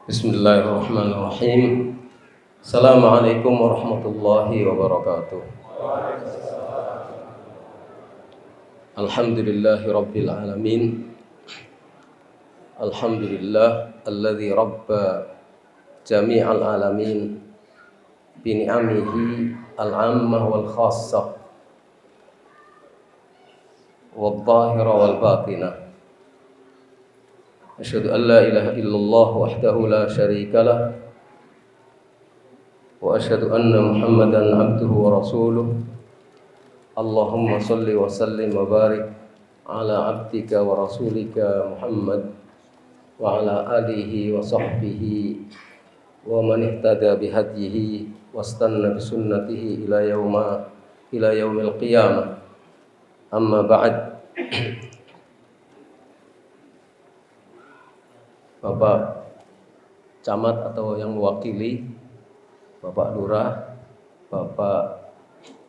Bismillahirrahmanirrahim. Assalamualaikum warahmatullahi wabarakatuh. Alhamdulillahi rabbil alamin. Alhamdulillah alladzi rabba jami'al alamin bi ni'amihi al-'ammah wal khassah wal zahira wal batinah. Asyhadu an la ilaha illallah wahdahu la syarika lah wa asyhadu anna Muhammadan abduhu wa rasuluh. Allahumma salli wa sallim wa barik ala abdika wa rasulika Muhammad wa ala alihi wa sahbihi wa man ihtada bihadyihi wastanna bisunnatihi ila yaumil qiyamah. Amma ba'd. Bapak Camat atau yang mewakili, Bapak Lurah, Bapak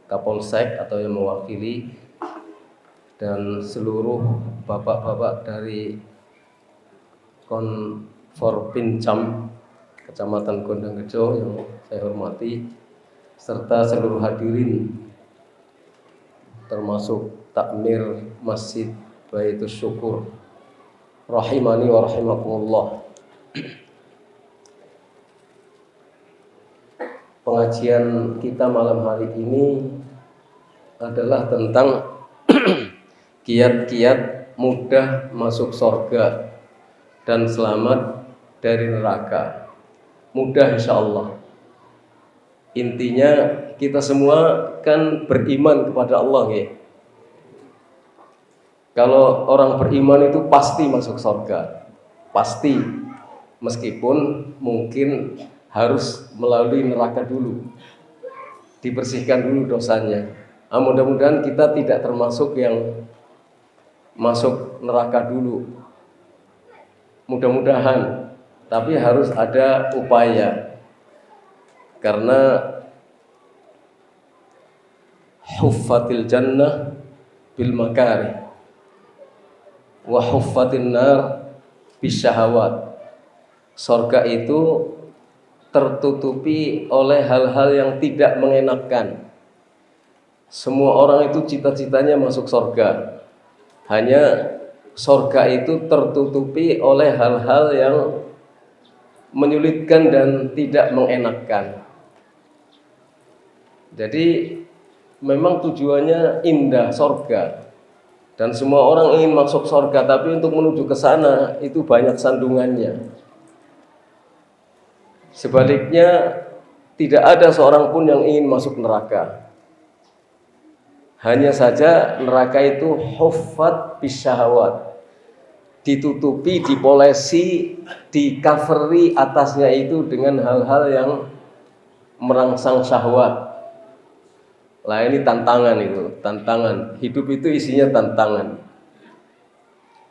Kapolsek atau yang mewakili, dan seluruh bapak-bapak dari Konforpincam Kecamatan Gondangrejo yang saya hormati, serta seluruh hadirin termasuk takmir Masjid Baitus Syukur rahimani wa rahimakumullah. Pengajian kita malam hari ini adalah tentang kiat-kiat mudah masuk surga dan selamat dari neraka. Mudah insyaallah. Intinya kita semua kan beriman kepada Allah ya. Kalau orang beriman itu pasti masuk surga, pasti, meskipun mungkin harus melalui neraka dulu, dibersihkan dulu dosanya. Mudah-mudahan kita tidak termasuk yang masuk neraka dulu, mudah-mudahan, tapi harus ada upaya, karena huffatil jannah bil makarih wa huffatin nar bisyahawat. Surga itu tertutupi oleh hal-hal yang tidak mengenakkan. Semua orang itu cita-citanya masuk surga. Hanya surga itu tertutupi oleh hal-hal yang menyulitkan dan tidak mengenakkan. Jadi memang tujuannya indah surga. Dan semua orang ingin masuk surga, tapi untuk menuju ke sana itu banyak sandungannya. Sebaliknya, tidak ada seorang pun yang ingin masuk neraka. Hanya saja neraka itu huffat bisyahawat, ditutupi, dipolesi, di-coveri atasnya itu dengan hal-hal yang merangsang syahwat. Lah ini tantangan itu, tantangan. Hidup itu isinya tantangan.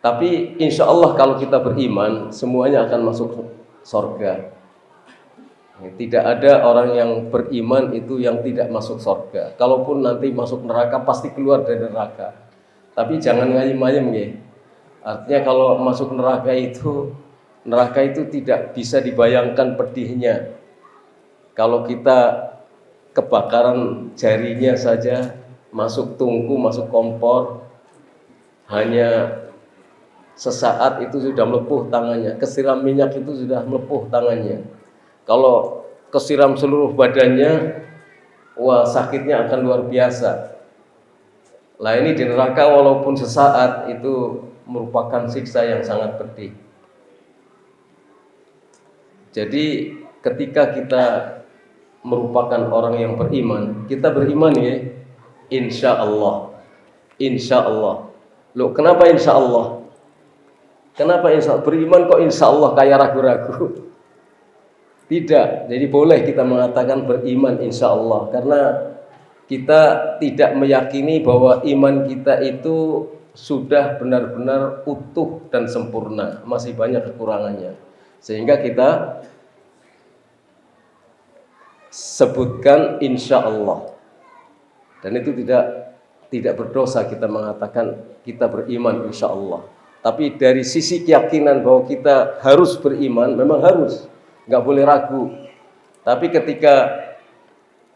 Tapi insya Allah kalau kita beriman, semuanya akan masuk surga. Tidak ada orang yang beriman itu yang tidak masuk surga. Kalaupun nanti masuk neraka, pasti keluar dari neraka. Tapi jangan ngayem-ngayem ya. Artinya kalau masuk neraka itu tidak bisa dibayangkan pedihnya. Kalau kita kebakaran jarinya saja, masuk tungku, masuk kompor, hanya sesaat itu sudah melepuh tangannya. Kesiram minyak itu sudah melepuh tangannya. Kalau kesiram seluruh badannya, wah sakitnya akan luar biasa. Lah ini di neraka walaupun sesaat itu merupakan siksa yang sangat pedih. Jadi ketika kita merupakan orang yang beriman, kita beriman ya, insya Allah. Loh kenapa insya Allah? Kenapa insya Allah? Beriman kok insya Allah kayak ragu-ragu? Tidak, jadi boleh kita mengatakan beriman insya Allah, karena kita tidak meyakini bahwa iman kita itu sudah benar-benar utuh dan sempurna, masih banyak kekurangannya, sehingga kita sebutkan insya Allah. Dan itu tidak berdosa kita mengatakan kita beriman insya Allah. Tapi dari sisi keyakinan bahwa kita harus beriman, memang harus. nggak boleh ragu. Tapi ketika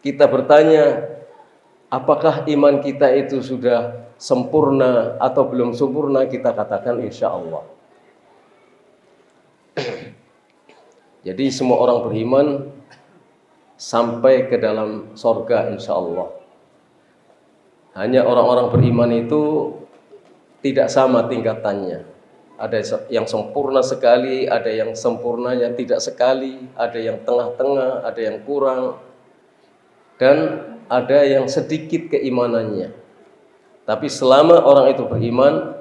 kita bertanya, apakah iman kita itu sudah sempurna atau belum sempurna, kita katakan insya Allah. Jadi semua orang beriman sampai ke dalam sorga insya Allah. Hanya orang-orang beriman itu tidak sama tingkatannya. Ada yang sempurna sekali, ada yang sempurnanya tidak sekali, ada yang tengah-tengah, ada yang kurang, dan ada yang sedikit keimanannya. Tapi selama orang itu beriman,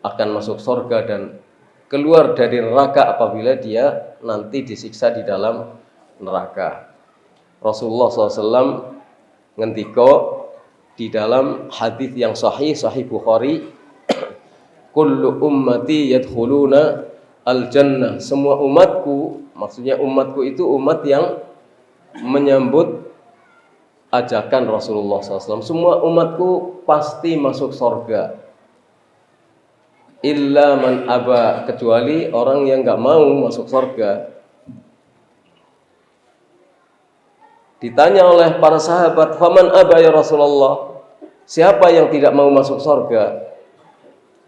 akan masuk surga dan keluar dari neraka apabila dia nanti disiksa di dalam neraka. Rasulullah SAW ngendika di dalam hadis yang sahih Bukhari, kullu ummati yadkhuluna al-jannah. Semua umatku, maksudnya umatku itu umat yang menyambut ajakan Rasulullah SAW. Semua umatku pasti masuk surga. Illa man aba, kecuali orang yang nggak mau masuk surga. Ditanya oleh para sahabat, faman aba ya Rasulullah? Siapa yang tidak mau masuk surga?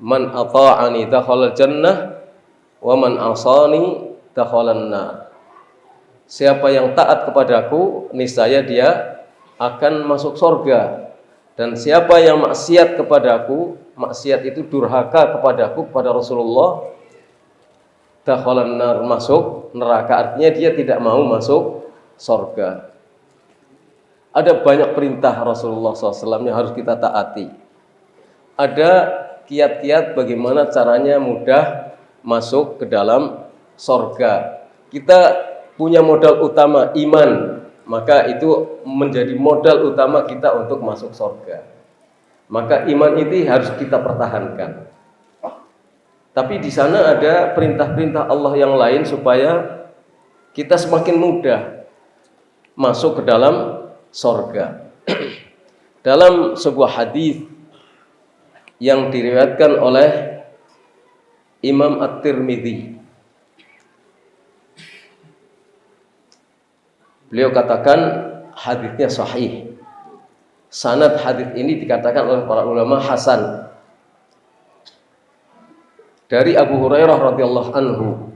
Man ata'ani dakhala jannah wa man asani dakhalan nar. Siapa yang taat kepadaku, niscaya dia akan masuk surga. Dan siapa yang maksiat kepadaku, maksiat itu durhaka kepadaku, kepada Rasulullah, dakhalan nar, masuk neraka. Artinya dia tidak mau masuk surga. Ada banyak perintah Rasulullah SAW yang harus kita taati. Ada kiat-kiat bagaimana caranya mudah masuk ke dalam surga. Kita punya modal utama iman, maka itu menjadi modal utama kita untuk masuk surga. Maka iman itu harus kita pertahankan. Tapi di sana ada perintah-perintah Allah yang lain supaya kita semakin mudah masuk ke dalam surga. Dalam sebuah hadis yang diriwayatkan oleh Imam At-Tirmidzi, beliau katakan hadisnya sahih. Sanad hadis ini dikatakan oleh para ulama hasan. Dari Abu Hurairah radhiyallahu anhu,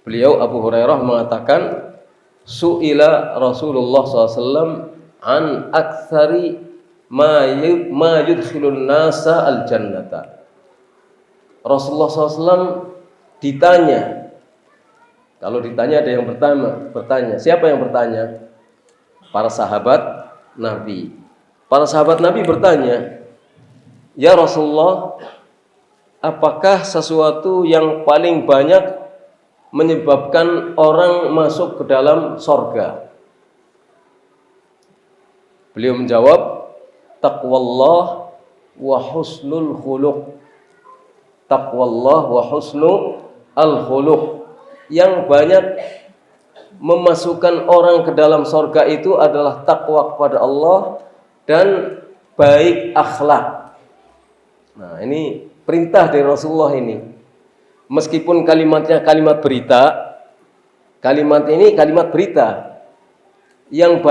beliau Abu Hurairah mengatakan, su'ila Rasulullah SAW an aktsari ma yudkhilun nasa al-jannata. Rasulullah SAW ditanya. Kalau ditanya ada yang bertanya. Siapa yang bertanya? Para sahabat Nabi. Para sahabat Nabi bertanya, ya Rasulullah, apakah sesuatu yang paling banyak menyebabkan orang masuk ke dalam surga? Beliau menjawab, taqwallah wa husnul khuluq. Taqwallah wa husnul khuluq. Yang banyak memasukkan orang ke dalam surga itu adalah takwa kepada Allah dan baik akhlak. Nah, ini perintah dari Rasulullah ini. Meskipun kalimatnya kalimat berita, kalimat ini kalimat berita. Yang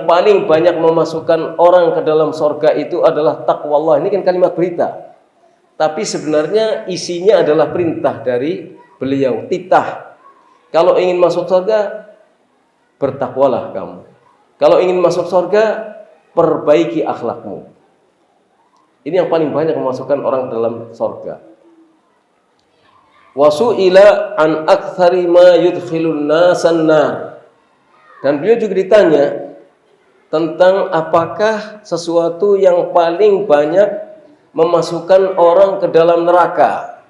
paling banyak memasukkan orang ke dalam surga itu adalah takwa Allah. Ini kan kalimat berita. Tapi sebenarnya isinya adalah perintah dari beliau, titah. Kalau ingin masuk surga, bertakwalah kamu. Kalau ingin masuk surga, perbaiki akhlakmu. Ini yang paling banyak memasukkan orang dalam surga. Wasu'ila an aktsari ma yudkhilun nasan nar. Dan beliau juga ditanya tentang apakah sesuatu yang paling banyak memasukkan orang ke dalam neraka.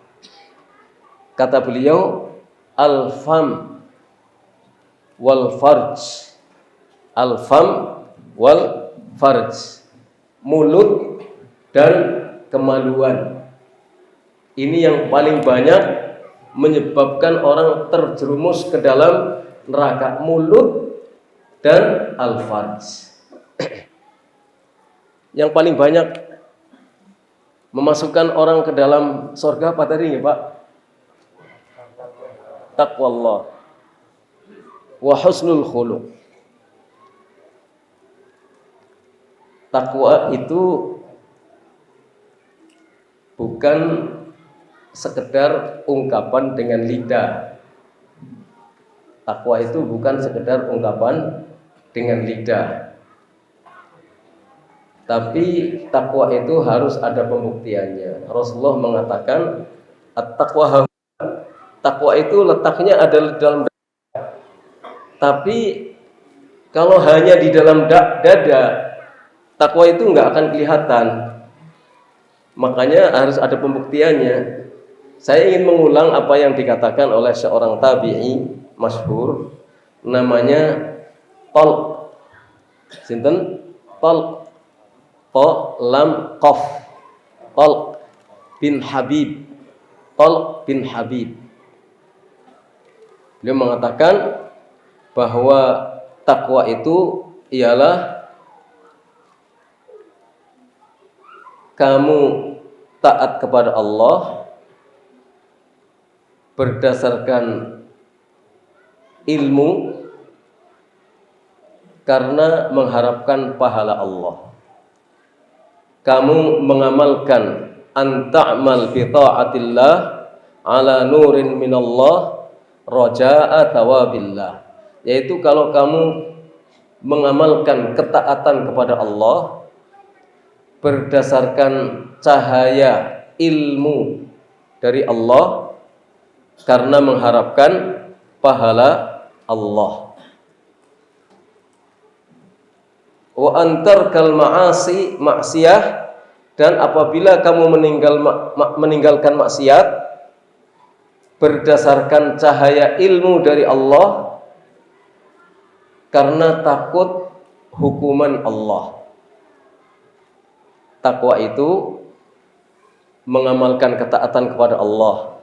Kata beliau, al-fam wal farj. Al-fam wal farj. Mulut dan kemaluan. Ini yang paling banyak menyebabkan orang terjerumus ke dalam neraka. Mulut dan al-farj. Yang paling banyak memasukkan orang ke dalam surga apa tadi ya Pak? Taqwallah. wa husnul khuluq. Takwa itu bukan sekedar ungkapan dengan lidah. Takwa itu bukan sekedar ungkapan dengan lidah. Tapi takwa itu harus ada pembuktiannya. Rasulullah mengatakan, at-taqwa, takwa itu letaknya ada dalam dada. Tapi kalau hanya di dalam dada, takwa itu nggak akan kelihatan. Makanya harus ada pembuktiannya. Saya ingin mengulang apa yang dikatakan oleh seorang tabi'i masyhur, namanya Talq. Sinten? Talq. Ta lam qaf. Talq bin Habib. Talq bin Habib. Beliau mengatakan bahwa takwa itu ialah kamu taat kepada Allah berdasarkan ilmu karena mengharapkan pahala Allah. Kamu mengamalkan anta'mal bi ta'atillah ala nurin minallah raja'a thawabillah, yaitu kalau kamu mengamalkan ketaatan kepada Allah berdasarkan cahaya ilmu dari Allah karena mengharapkan pahala Allah. Wa antarkal ma'asi maksiyah, dan apabila kamu meninggalkan maksiat berdasarkan cahaya ilmu dari Allah karena takut hukuman Allah. Takwa itu mengamalkan ketaatan kepada Allah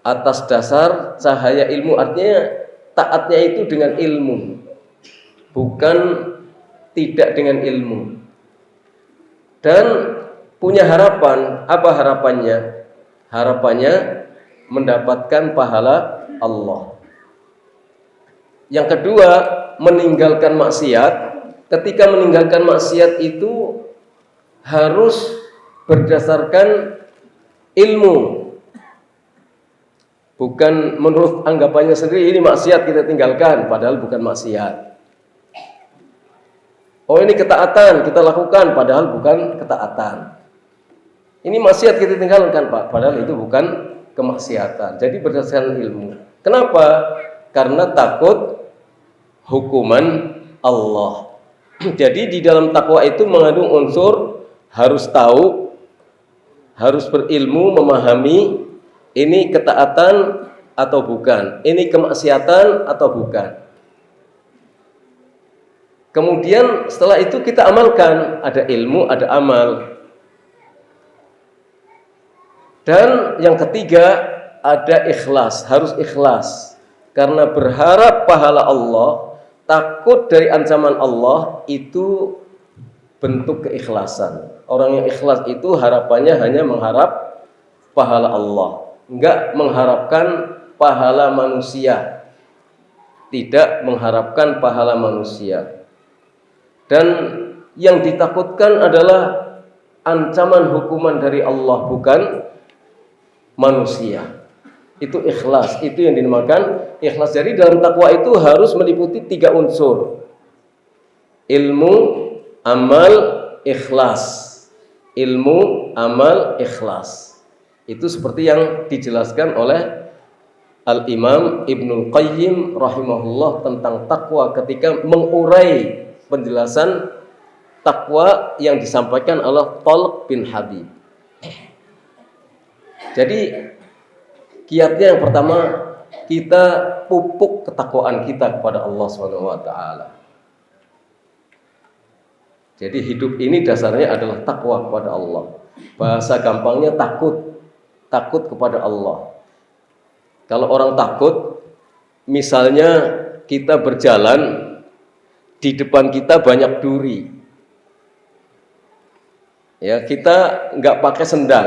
atas dasar cahaya ilmu, artinya taatnya itu dengan ilmu, bukan tidak dengan ilmu. Dan punya harapan. Apa harapannya? Harapannya mendapatkan pahala Allah. Yang kedua, meninggalkan maksiat. Ketika meninggalkan maksiat itu harus berdasarkan ilmu, bukan menurut anggapannya sendiri. Ini maksiat kita tinggalkan, padahal bukan maksiat. Oh, ini ketaatan kita lakukan, padahal bukan ketaatan. Ini maksiat kita tinggalkan, Pak, padahal itu bukan kemaksiatan. Jadi berdasarkan ilmu. Kenapa? Karena takut hukuman Allah. Jadi di dalam takwa itu mengandung unsur harus tahu, harus berilmu, memahami ini ketaatan atau bukan, ini kemaksiatan atau bukan. Kemudian setelah itu kita amalkan, ada ilmu, ada amal. Dan yang ketiga, ada ikhlas, harus ikhlas. Karena berharap pahala Allah, takut dari ancaman Allah, itu bentuk keikhlasan. Orang yang ikhlas itu harapannya hanya mengharap pahala Allah, enggak mengharapkan pahala manusia. Tidak mengharapkan pahala manusia. Dan yang ditakutkan adalah ancaman hukuman dari Allah, bukan manusia. Itu ikhlas, itu yang dinamakan ikhlas. Jadi dalam takwa itu harus meliputi 3 unsur: ilmu, amal, ikhlas. Ilmu, amal, ikhlas. Itu seperti yang dijelaskan oleh Al-Imam Ibnul Qayyim rahimahullah tentang takwa ketika mengurai penjelasan takwa yang disampaikan oleh Talq bin Habib. Jadi kiatnya yang pertama, kita pupuk ketakwaan kita kepada Allah SWT. Jadi hidup ini dasarnya adalah takwa kepada Allah. Bahasa gampangnya takut kepada Allah. Kalau orang takut, misalnya kita berjalan, di depan kita banyak duri, ya, kita nggak pakai sendal,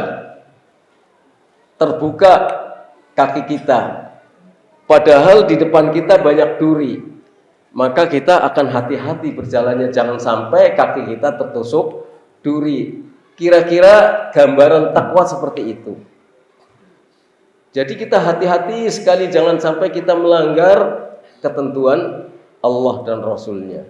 terbuka kaki kita, padahal di depan kita banyak duri. maka kita akan hati-hati berjalannya, jangan sampai kaki kita tertusuk duri. Kira-kira gambaran takwa seperti itu. Jadi kita hati-hati sekali, jangan sampai kita melanggar ketentuan Allah dan Rasul-Nya.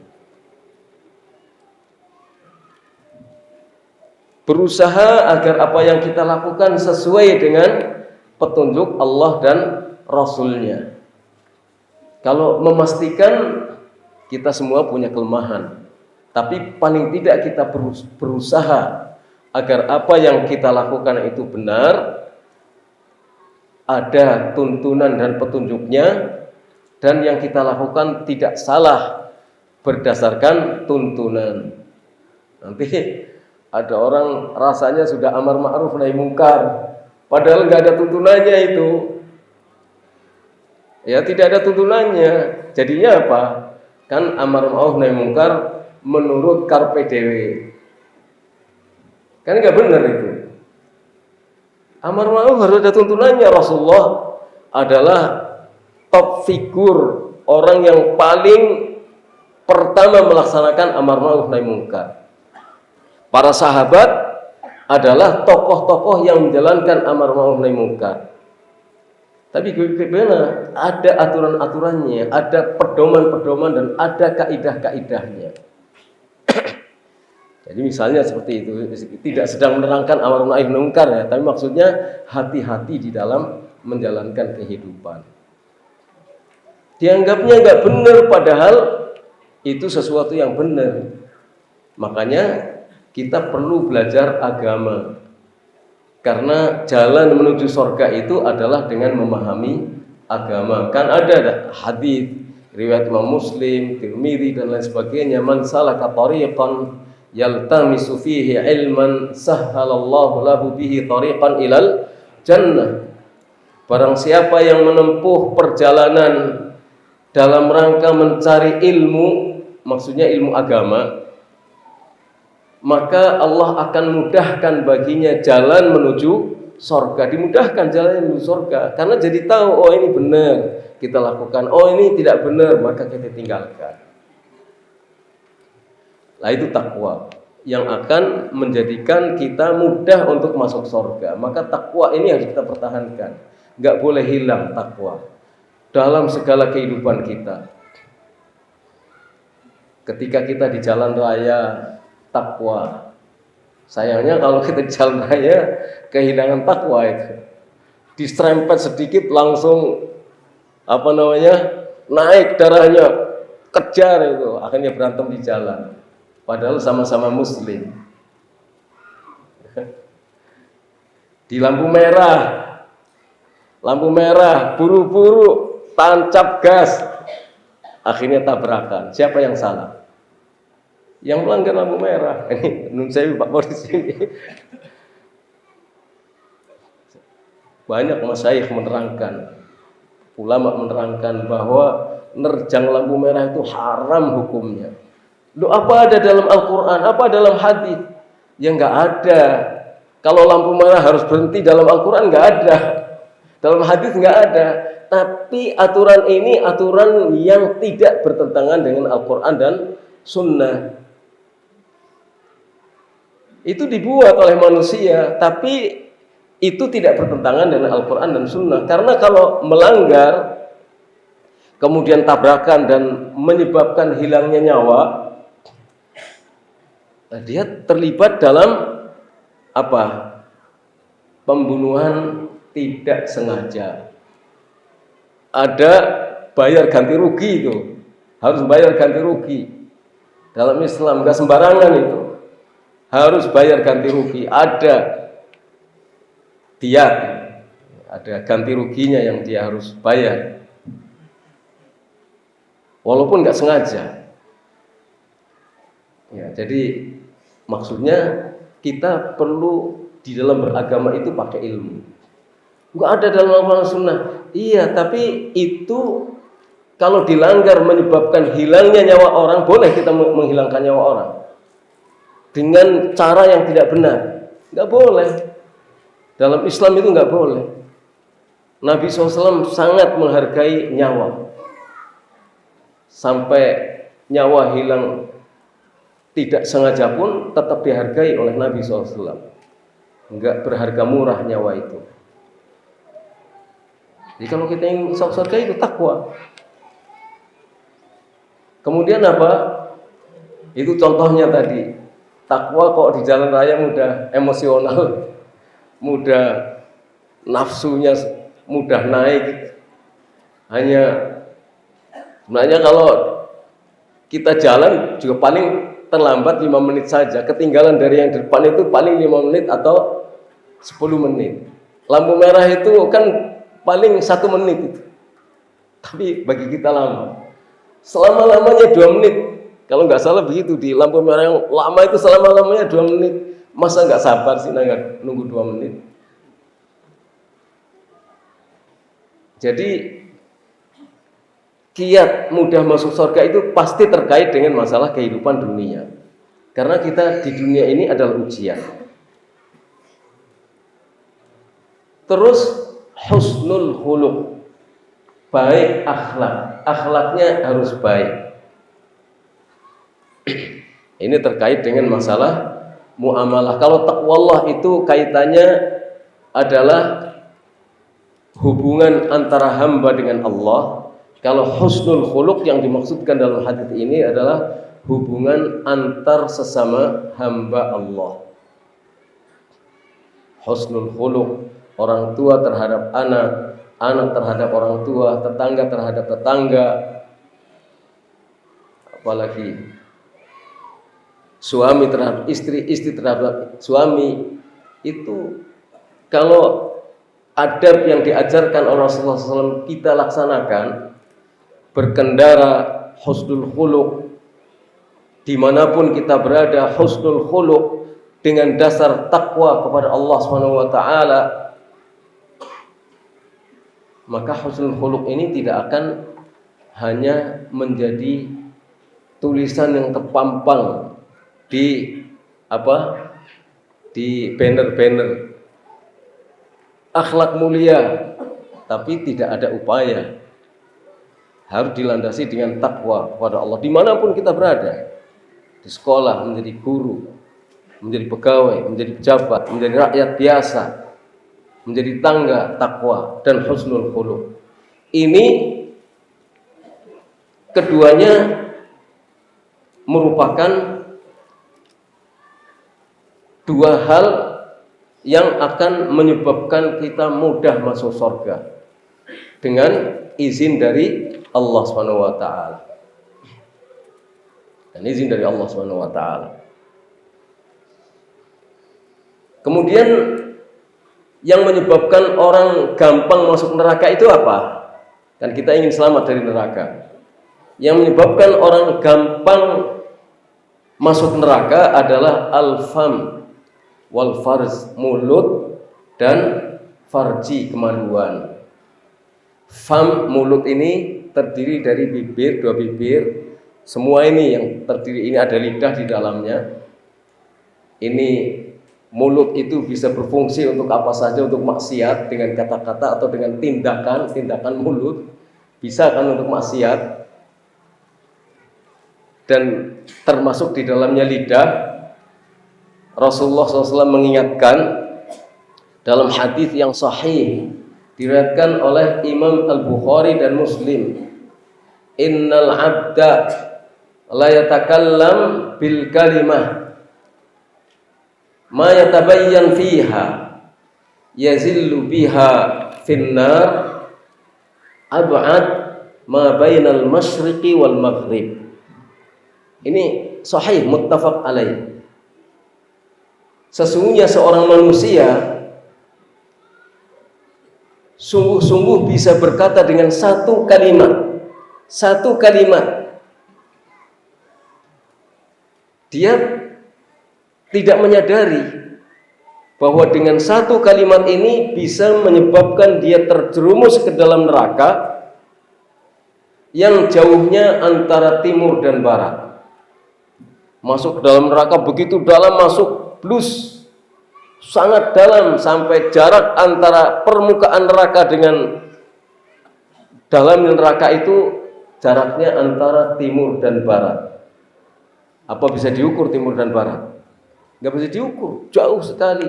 Berusaha agar apa yang kita lakukan sesuai dengan petunjuk Allah dan Rasul-Nya. Kalau memastikan kita semua punya kelemahan, tapi paling tidak kita berusaha agar apa yang kita lakukan itu benar, ada tuntunan dan petunjuknya, dan yang kita lakukan tidak salah berdasarkan tuntunan. Nanti ada orang rasanya sudah amar ma'ruf nahi mungkar, padahal nggak ada tuntunannya itu. Ya, tidak ada tuntunannya. Jadinya apa? Kan amar ma'ruf nahi mungkar menurut karpe dewe. Kan nggak benar itu. Amar ma'ruf harus ada tuntunannya. Rasulullah adalah top figur, orang yang paling pertama melaksanakan amar ma'ruf nahi mungkar. Para sahabat adalah tokoh-tokoh yang menjalankan amar ma'ruf nahi mungkar. Tapi bagaimana? Ada aturan-aturannya, ada pedoman-pedoman, dan ada kaidah-kaidahnya. Jadi misalnya seperti itu, tidak sedang menerangkan amar ma'ruf nahi mungkar ya, tapi maksudnya hati-hati di dalam menjalankan kehidupan. Dianggapnya nggak benar, padahal itu sesuatu yang benar. Makanya kita perlu belajar agama, karena jalan menuju surga itu adalah dengan memahami agama. Kan ada hadis riwayat Imam Muslim, Tirmidzi dan lain sebagainya, man salaka tariqan yaltamisu fihi ilman sahhalallahu lahu bihi tariqan ilal jannah. Barang siapa yang menempuh perjalanan dalam rangka mencari ilmu, maksudnya ilmu agama, maka Allah akan mudahkan baginya jalan menuju surga. Dimudahkan jalan menuju surga, karena jadi tahu, oh ini benar kita lakukan, oh ini tidak benar maka kita tinggalkan. Nah, itu takwa yang akan menjadikan kita mudah untuk masuk surga. Maka takwa ini harus kita pertahankan, nggak boleh hilang takwa dalam segala kehidupan kita. Ketika kita di jalan raya, takwa. Sayangnya kalau kita di jalan raya kehilangan takwa itu, diserempet sedikit langsung naik darahnya, kejar itu, akhirnya berantem di jalan. Padahal sama-sama muslim. Di lampu merah, buru-buru, tancap gas, akhirnya tabrakan. Siapa yang salah? Yang melanggar lampu merah. Ini nun saya Pak Polisi. Banyak masyayikh menerangkan, ulama menerangkan bahwa nerjang lampu merah itu haram hukumnya. Loh, apa ada dalam Al-Quran? Apa dalam hadis? Ya nggak ada. Kalau lampu merah harus berhenti dalam Al-Quran nggak ada, dalam hadis nggak ada. Tapi aturan ini aturan yang tidak bertentangan dengan Al-Quran dan Sunnah. Itu dibuat oleh manusia, tapi itu tidak bertentangan dengan Al-Quran dan Sunnah. Karena kalau melanggar, kemudian tabrakan dan menyebabkan hilangnya nyawa, dia terlibat dalam pembunuhan tidak sengaja. Ada bayar ganti rugi, itu harus bayar ganti rugi. Dalam Islam nggak sembarangan itu, harus bayar ganti rugi. Ada diat, ada ganti ruginya yang dia harus bayar, walaupun nggak sengaja. Ya, jadi maksudnya kita perlu di dalam beragama itu pakai ilmu. Nggak ada dalam Al-Quran Sunnah. Iya, tapi itu kalau dilanggar menyebabkan hilangnya nyawa orang, boleh kita menghilangkan nyawa orang dengan cara yang tidak benar. Nggak boleh. Dalam Islam itu nggak boleh. Nabi SAW sangat menghargai nyawa. sampai nyawa hilang tidak sengaja pun tetap dihargai oleh Nabi SAW. Enggak berharga murah nyawa itu. Jadi kalau kita ingin masuk surga itu takwa. Kemudian apa? Itu contohnya tadi. Takwa kok di jalan raya mudah emosional, mudah nafsunya mudah naik. Hanya sebenarnya kalau kita jalan juga paling terlambat 5 menit saja. Ketinggalan dari yang di depan itu paling 5 menit atau 10 menit. Lampu merah itu kan paling 1 menit itu. Tapi bagi kita lama. Selama-lamanya 2 menit. Kalau nggak salah begitu, di lampu merah yang lama itu selama-lamanya 2 menit. Masa nggak sabar sih nunggu 2 menit? Jadi kiat mudah masuk surga itu pasti terkait dengan masalah kehidupan dunia. Karena kita di dunia ini adalah ujian. Terus husnul khuluq, baik akhlak. Akhlaknya harus baik. Ini terkait dengan masalah muamalah. Kalau taqwallah itu kaitannya adalah hubungan antara hamba dengan Allah. Kalau husnul khuluq yang dimaksudkan dalam hadis ini adalah hubungan antar sesama hamba Allah. Husnul khuluq, orang tua terhadap anak, anak terhadap orang tua, tetangga terhadap tetangga, apalagi suami terhadap istri, istri terhadap suami. Itu kalau adab yang diajarkan oleh Rasulullah SAW kita laksanakan, berkendara husnul khuluq, dimanapun kita berada husnul khuluq dengan dasar takwa kepada Allah SWT, maka husnul khuluq ini tidak akan hanya menjadi tulisan yang terpampang di banner-banner akhlak mulia, tapi tidak ada upaya. Harus dilandasi dengan takwa kepada Allah dimanapun kita berada. Di sekolah, menjadi guru, menjadi pegawai, menjadi pejabat, menjadi rakyat biasa, menjadi tangga, takwa dan husnul khuluq. Ini keduanya merupakan dua hal yang akan menyebabkan kita mudah masuk surga dengan izin dari Allah Subhanahu wa taala. Dan izin dari Allah Subhanahu wa taala. Kemudian yang menyebabkan orang gampang masuk neraka itu apa? Dan kita ingin selamat dari neraka. Yang menyebabkan orang gampang masuk neraka adalah al-fam wal farz, mulut dan farji, kemaluan. Fam, mulut ini terdiri dari bibir, 2 bibir. Semua ini yang terdiri ini ada lidah di dalamnya. Ini mulut itu bisa berfungsi untuk apa saja, untuk maksiat dengan kata-kata atau dengan tindakan mulut. Bisa kan untuk maksiat. Dan termasuk di dalamnya lidah. Rasulullah SAW mengingatkan dalam hadis yang sahih diriwayatkan oleh Imam Al-Bukhari dan Muslim, innal abda la yatakallam bil kalimah ma yatabayyan fiha yazillu biha finnar ab'ad ma bainal masyriqi wal maghrib. Ini sahih, muttafaq alaih. Sesungguhnya seorang manusia sungguh-sungguh bisa berkata dengan satu kalimat. Dia tidak menyadari bahwa dengan satu kalimat ini bisa menyebabkan dia terjerumus ke dalam neraka yang jauhnya antara timur dan barat. Masuk ke dalam neraka begitu dalam, masuk plus sangat dalam sampai jarak antara permukaan neraka dengan dalam neraka itu jaraknya antara timur dan barat. Apa bisa diukur timur dan barat? Nggak bisa diukur, jauh sekali.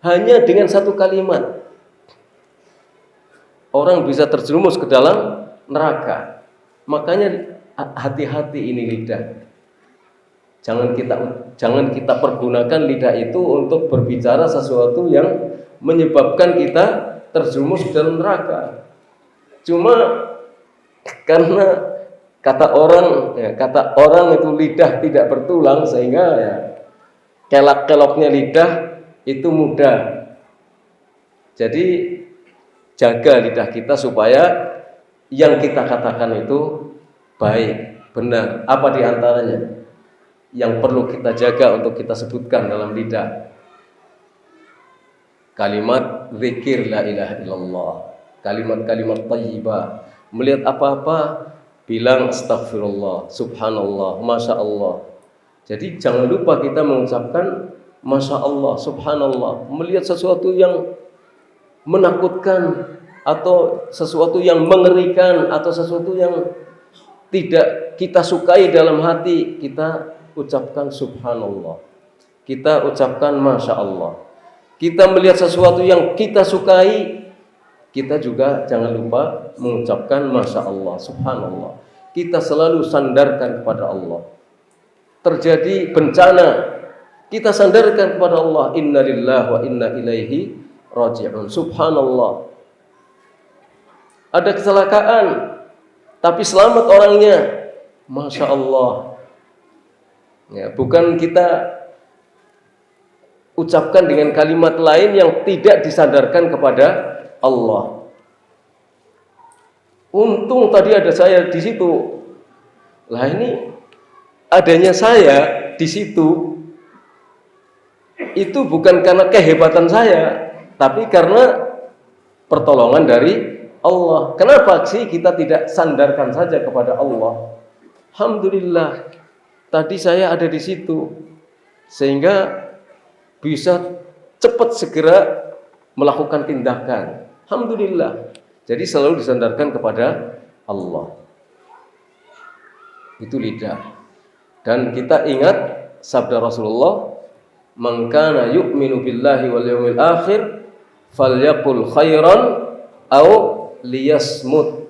Hanya dengan satu kalimat orang bisa terjerumus ke dalam neraka. Makanya hati-hati ini lidah. Jangan kita pergunakan lidah itu untuk berbicara sesuatu yang menyebabkan kita terjerumus ke dalam neraka. Cuma karena kata orang itu lidah tidak bertulang, sehingga ya kelak-keloknya lidah itu mudah. Jadi jaga lidah kita supaya yang kita katakan itu baik, benar. Apa di antaranya yang perlu kita jaga untuk kita sebutkan dalam lidah? Kalimat zikir la ilaha illallah, kalimat-kalimat thayyibah. Melihat apa-apa bilang astagfirullah, subhanallah, masya Allah. Jadi jangan lupa kita mengucapkan masya Allah, subhanallah. Melihat sesuatu yang menakutkan atau sesuatu yang mengerikan atau sesuatu yang tidak kita sukai dalam hati, kita ucapkan subhanallah, kita ucapkan masya Allah. Kita melihat sesuatu yang kita sukai, kita juga jangan lupa mengucapkan masya Allah, subhanallah. Kita selalu sandarkan kepada Allah. Terjadi bencana, kita sandarkan kepada Allah, inna lillahi wa inna ilaihi raji'un, subhanallah. Ada kecelakaan tapi selamat orangnya, masya Allah. Ya, bukan kita ucapkan dengan kalimat lain yang tidak disandarkan kepada Allah. Untung tadi ada saya di situ. Lah ini adanya saya di situ itu bukan karena kehebatan saya, tapi karena pertolongan dari Allah. Kenapa sih kita tidak sandarkan saja kepada Allah? Alhamdulillah, tadi saya ada di situ, sehingga bisa cepat segera melakukan tindakan. Alhamdulillah. Jadi selalu disandarkan kepada Allah. Itu lidah. Dan kita ingat sabda Rasulullah, "Man kana yu'minu billahi wal yawmil akhir falyaqul khairan aw liyasmut."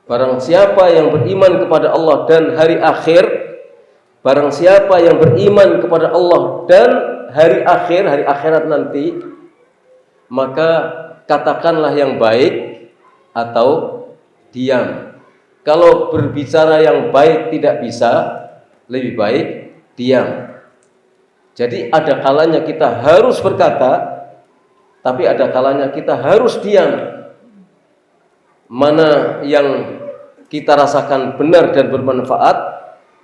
Barang siapa yang beriman kepada Allah dan hari akhir, barang siapa yang beriman kepada Allah dan hari akhir, hari akhirat nanti, maka katakanlah yang baik atau diam. Kalau berbicara yang baik tidak bisa, lebih baik diam. Jadi ada kalanya kita harus berkata, tapi ada kalanya kita harus diam. Mana yang kita rasakan benar dan bermanfaat,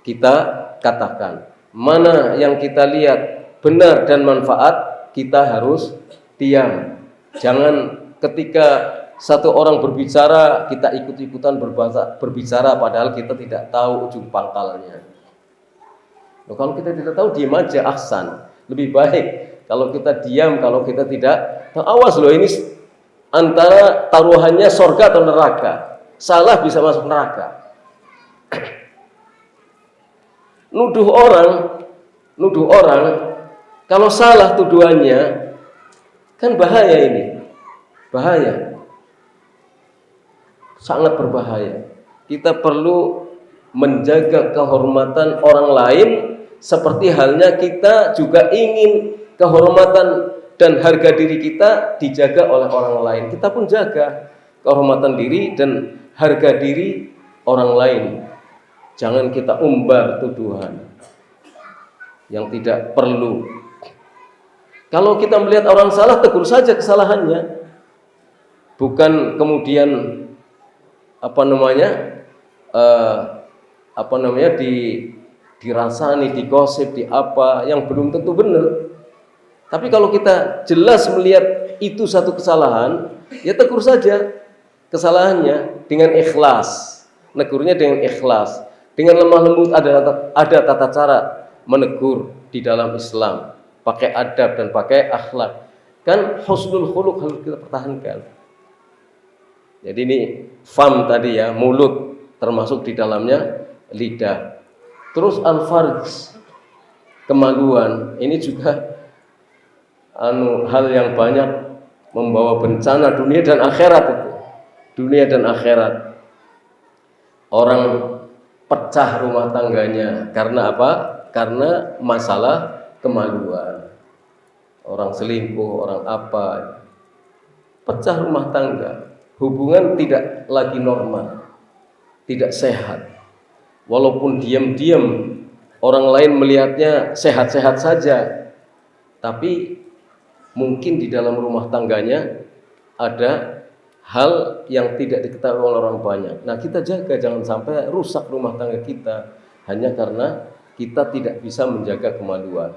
kita katakan. Mana yang kita lihat benar dan manfaat, kita harus diam. Jangan ketika satu orang berbicara, kita ikut-ikutan berbicara padahal kita tidak tahu ujung pangkalnya. Loh, kalau kita tidak tahu, diam aja, ahsan. Lebih baik kalau kita diam, kalau kita tidak tahu. Awas loh, ini antara taruhannya surga atau neraka. Salah bisa masuk neraka. Nuduh orang, kalau salah tuduhannya, kan bahaya ini. Bahaya. Sangat berbahaya. Kita perlu menjaga kehormatan orang lain seperti halnya kita juga ingin kehormatan dan harga diri kita dijaga oleh orang lain. Kita pun jaga kehormatan diri dan harga diri orang lain. Jangan kita umbar tuduhan yang tidak perlu. Kalau kita melihat orang salah, tegur saja kesalahannya. Bukan kemudian dirasani, digosip, di apa yang belum tentu benar. Tapi kalau kita jelas melihat itu satu kesalahan, ya tegur saja kesalahannya dengan ikhlas. Negurnya dengan ikhlas, dengan lemah lembut. Ada tata cara menegur di dalam Islam, pakai adab dan pakai akhlak. Kan husnul khuluq harus kita pertahankan. Jadi ini fam tadi ya, mulut. termasuk di dalamnya lidah. Terus al-farj, kemaluan, ini juga hal yang banyak membawa bencana dunia dan akhirat itu. Dunia dan akhirat. Orang pecah rumah tangganya karena apa? Karena masalah kemaluan. Orang selingkuh, orang apa, pecah rumah tangga, hubungan tidak lagi normal, tidak sehat. Walaupun diam-diam orang lain melihatnya sehat-sehat saja, tapi mungkin di dalam rumah tangganya ada hal yang tidak diketahui oleh orang banyak. Nah, kita jaga jangan sampai rusak rumah tangga kita hanya karena kita tidak bisa menjaga kemaluan.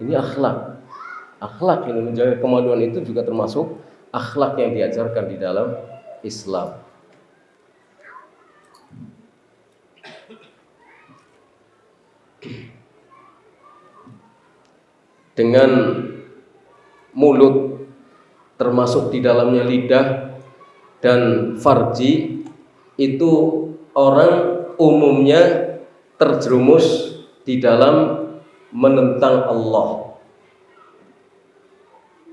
Ini akhlak. Akhlak ini, menjaga kemaluan itu juga termasuk akhlak yang diajarkan di dalam Islam. Dengan mulut, termasuk di dalamnya lidah dan farji, itu orang umumnya terjerumus di dalam menentang Allah.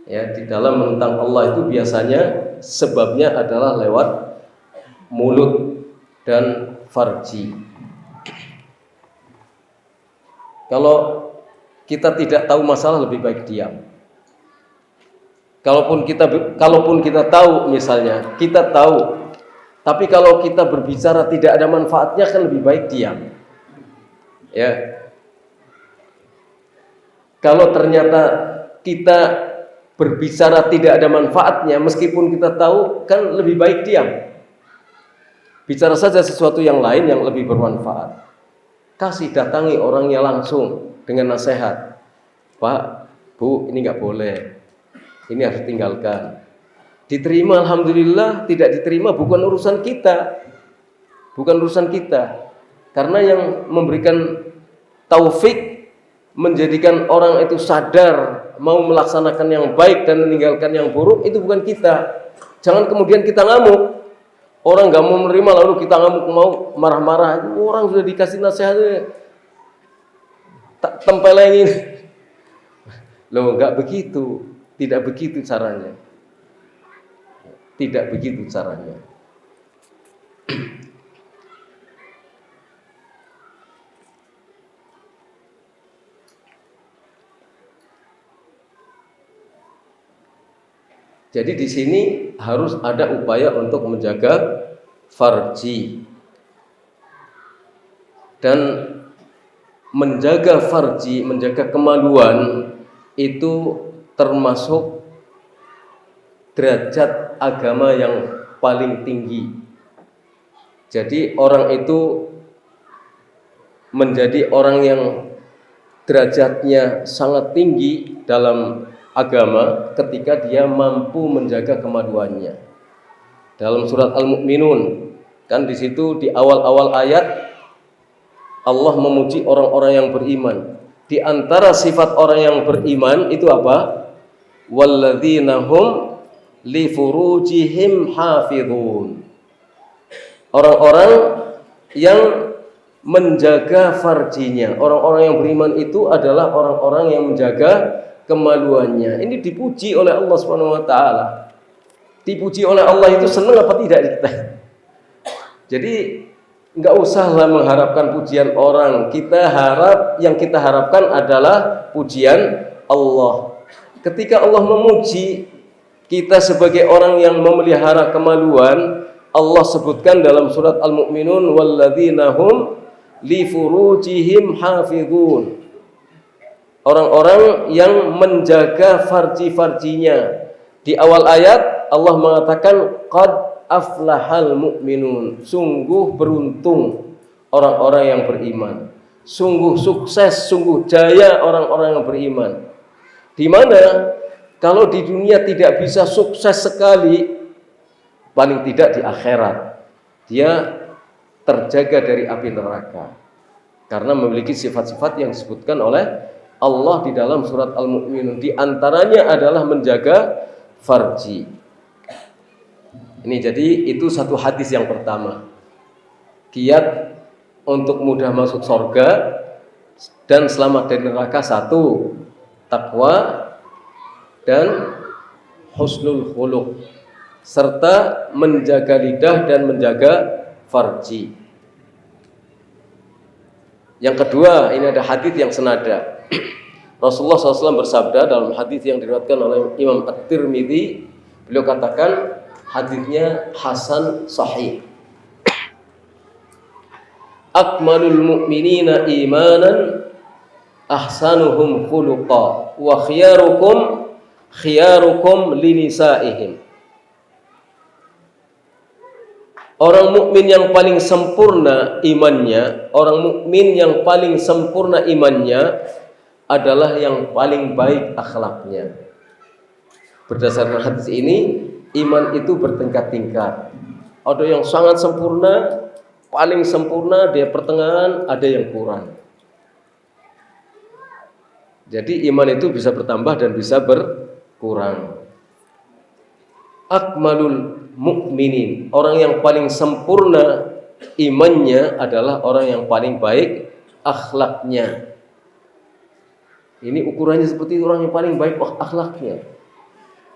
Ya, di dalam menentang Allah itu biasanya sebabnya adalah lewat mulut dan farji. Kalau kita tidak tahu masalah, lebih baik diam. Kalaupun kita tahu, misalnya kita tahu, tapi kalau kita berbicara tidak ada manfaatnya, kan lebih baik diam. Ya. Kalau ternyata kita berbicara tidak ada manfaatnya, meskipun kita tahu, kan lebih baik diam. Bicara saja sesuatu yang lain yang lebih bermanfaat. Kasih, datangi orangnya langsung dengan nasihat. Pak, Bu, ini nggak boleh. Ini harus tinggalkan. Diterima, alhamdulillah. Tidak diterima, bukan urusan kita. Bukan urusan kita. Karena yang memberikan taufik menjadikan orang itu sadar mau melaksanakan yang baik dan meninggalkan yang buruk, itu bukan kita. Jangan kemudian kita ngamuk. Orang nggak mau menerima lalu kita ngamuk, mau marah-marah. Orang sudah dikasih nasihatnya, tak tempelengin. Loh, nggak begitu. Tidak begitu caranya. Tidak begitu caranya. Jadi di sini harus ada upaya untuk menjaga farji. Dan menjaga farji, menjaga kemaluan itu termasuk derajat agama yang paling tinggi. Jadi orang itu menjadi orang yang derajatnya sangat tinggi dalam agama ketika dia mampu menjaga kemaluannya. Dalam surat Al-Mu'minun, kan di situ di awal-awal ayat Allah memuji orang-orang yang beriman. Di antara sifat orang yang beriman itu apa? Walladzina hum li furujihim hafizun. Orang-orang yang menjaga farjinya. Orang-orang yang beriman itu adalah orang-orang yang menjaga kemaluannya. Ini dipuji oleh Allah Subhanahu wa taala. Dipuji oleh Allah itu senang apa tidak kita? Jadi enggak usahlah mengharapkan pujian orang. Yang kita harapkan adalah pujian Allah. Ketika Allah memuji kita sebagai orang yang memelihara kemaluan, Allah sebutkan dalam surat Al-Mu'minun walladzina hum li furujihim hafizun. Orang-orang yang menjaga farji-farjinya. Di awal ayat Allah mengatakan qad aflahal mu'minun. Sungguh beruntung orang-orang yang beriman. Sungguh sukses, sungguh jaya orang-orang yang beriman. Di mana kalau di dunia tidak bisa sukses sekali, paling tidak di akhirat dia terjaga dari api neraka. Karena memiliki sifat-sifat yang disebutkan oleh Allah di dalam surat Al-Mu'minun. Di antaranya adalah menjaga farji. Ini jadi itu satu hadis yang pertama. Kiat untuk mudah masuk surga dan selamat dari neraka satu, takwa dan husnul khuluq, serta menjaga lidah dan menjaga farji. Yang kedua, ini ada hadis yang senada. Rasulullah SAW bersabda dalam hadis yang diriwayatkan oleh Imam At-Tirmidzi, beliau katakan hadisnya hasan sahih. Akmalul mu'minina imanan ahsanuhum khuluqa wa khiyarukum linisaihim. Orang mukmin yang paling sempurna imannya, orang mukmin yang paling sempurna imannya adalah yang paling baik akhlaknya. Berdasarkan hadis ini, iman itu bertingkat-tingkat. Ada yang sangat sempurna, paling sempurna, dia pertengahan, ada yang kurang. Jadi iman itu bisa bertambah dan bisa berkurang. Akmalul mukminin, orang yang paling sempurna imannya adalah orang yang paling baik akhlaknya. Ini ukurannya seperti itu, orang yang paling baik akhlaknya.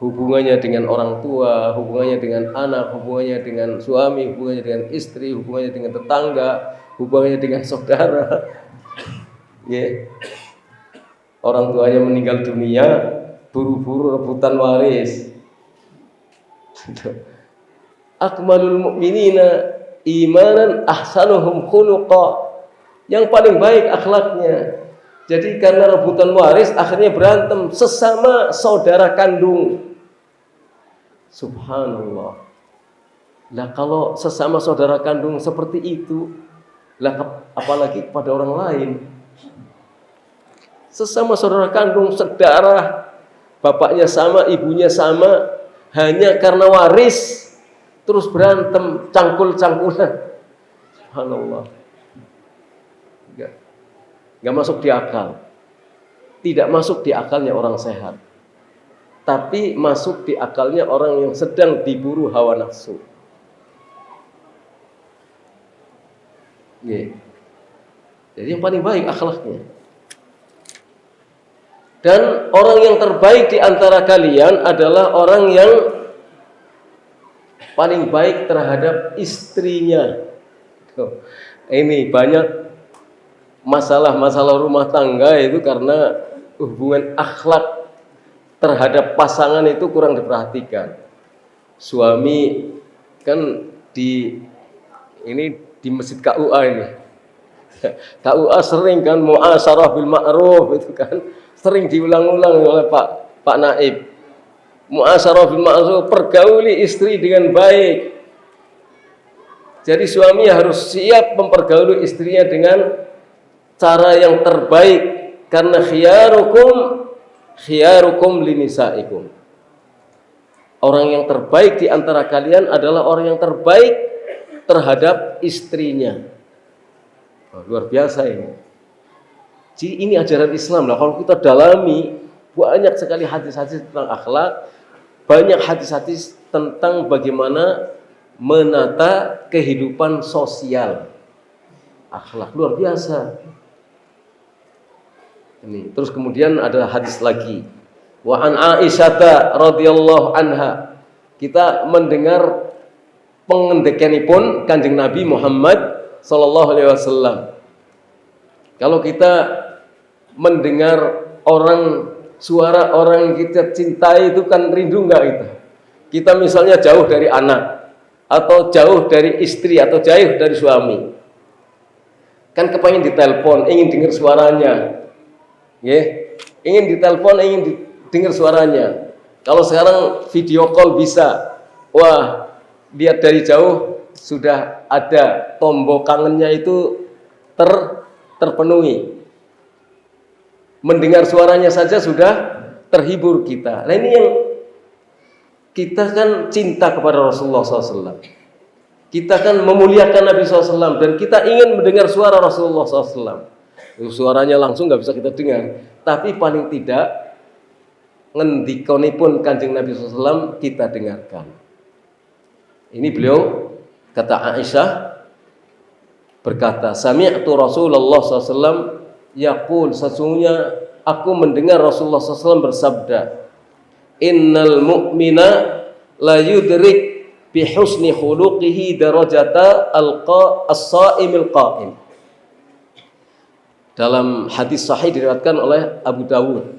Hubungannya dengan orang tua, hubungannya dengan anak, hubungannya dengan suami, hubungannya dengan istri, hubungannya dengan tetangga, hubungannya dengan saudara. Yeah. Orang tuanya meninggal dunia, buru-buru rebutan waris. Akmalul mu'minina imanan ahsanuhum khuluqa, yang paling baik akhlaknya. Jadi karena rebutan waris akhirnya berantem sesama saudara kandung. Subhanallah. Lah kalau sesama saudara kandung seperti itu, lah apalagi kepada orang lain. Sesama saudara kandung, sedarah, bapaknya sama, ibunya sama, hanya karena waris terus berantem, cangkul-cangkulan. Subhanallah. Enggak masuk di akal. Tidak masuk di akalnya orang sehat. Tapi masuk di akalnya orang yang sedang diburu hawa nafsu. Jadi yang paling baik akhlaknya. Dan orang yang terbaik di antara kalian adalah orang yang paling baik terhadap istrinya. Ini banyak masalah-masalah rumah tangga itu karena hubungan akhlak terhadap pasangan itu kurang diperhatikan. Suami kan di Masjid KUA ini. KUA sering kan muasyarah bil ma'ruf itu kan sering diulang-ulang oleh Pak Naib. Muasyarah bil ma'ruf, pergauli istri dengan baik. Jadi suami harus siap mempergauli istrinya dengan cara yang terbaik, karena khiyarukum linisaikum. Orang yang terbaik di antara kalian adalah orang yang terbaik terhadap istrinya. Luar biasa ini. Jadi ini ajaran Islam lah. Kalau kita dalami, banyak sekali hadis-hadis tentang akhlak, banyak hadis-hadis tentang bagaimana menata kehidupan sosial. Akhlak luar biasa. Ini. Terus kemudian ada hadis lagi. Wa an Aisyah radhiyallahu anha. Kita mendengar pengendekanipun Kanjeng Nabi Muhammad sallallahu alaihi wasallam. Kalau kita mendengar suara orang yang kita cintai itu kan rindu enggak itu? Kita misalnya jauh dari anak atau jauh dari istri atau jauh dari suami. Kan kepengen ditelepon, ingin dengar suaranya. Ingin ditelepon, ingin dengar suaranya. Kalau sekarang video call bisa, wah, lihat dari jauh sudah ada tombol kangennya itu terpenuhi. Mendengar suaranya saja sudah terhibur kita. Nah ini yang kita kan cinta kepada Rasulullah SAW. Kita kan memuliakan Nabi SAW dan kita ingin mendengar suara Rasulullah SAW. Suaranya langsung nggak bisa kita dengar, tapi paling tidak ngendikonipun Kanjeng Nabi SAW kita dengarkan. Ini beliau kata Aisyah, berkata, sami'tu Rasulullah SAW yaqul, sesungguhnya aku mendengar Rasulullah SAW bersabda, innal mu'mina la yudrik bi husni khuluqihi darajata as-sa'imil qa'im. Dalam hadis sahih diriwayatkan oleh Abu Dawud,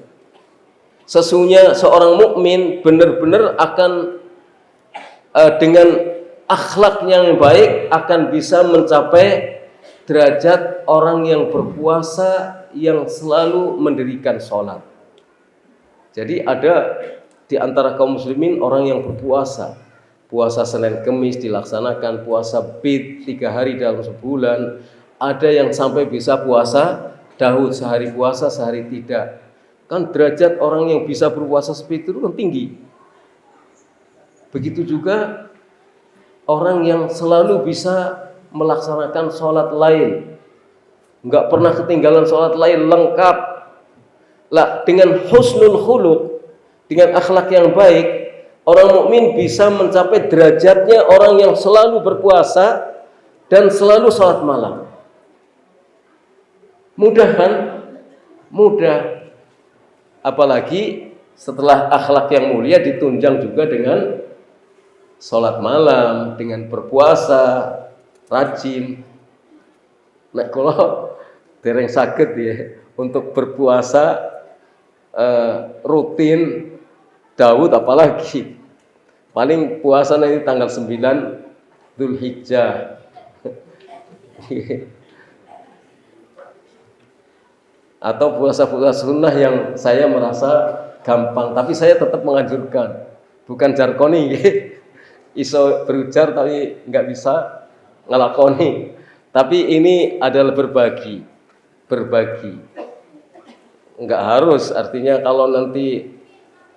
sesungguhnya seorang mukmin benar-benar akan dengan akhlak yang baik akan bisa mencapai derajat orang yang berpuasa yang selalu mendirikan sholat. Jadi ada di antara kaum muslimin orang yang berpuasa, puasa Senin Kemis dilaksanakan, puasa Bid 3 hari dalam sebulan, ada yang sampai bisa puasa Daud, sehari puasa sehari tidak. Kan derajat orang yang bisa berpuasa seperti itu kan tinggi. Begitu juga orang yang selalu bisa melaksanakan sholat lain, nggak pernah ketinggalan sholat lain, lengkap lah dengan husnul khuluq, dengan akhlak yang baik. Orang mukmin bisa mencapai derajatnya orang yang selalu berpuasa dan selalu sholat malam. Mudah kan? Mudah. Apalagi setelah akhlak yang mulia ditunjang juga dengan sholat malam, dengan berpuasa rajin. Nah, kalau dereng sakit ya untuk berpuasa rutin Daud, apalagi paling puasa nanti tanggal 9 Dzulhijjah. Atau puasa-puasa sunnah yang saya merasa gampang, tapi saya tetap menganjurkan, bukan jarkoni iso berujar tapi nggak bisa ngelakoni. Tapi ini adalah berbagi, nggak harus artinya kalau nanti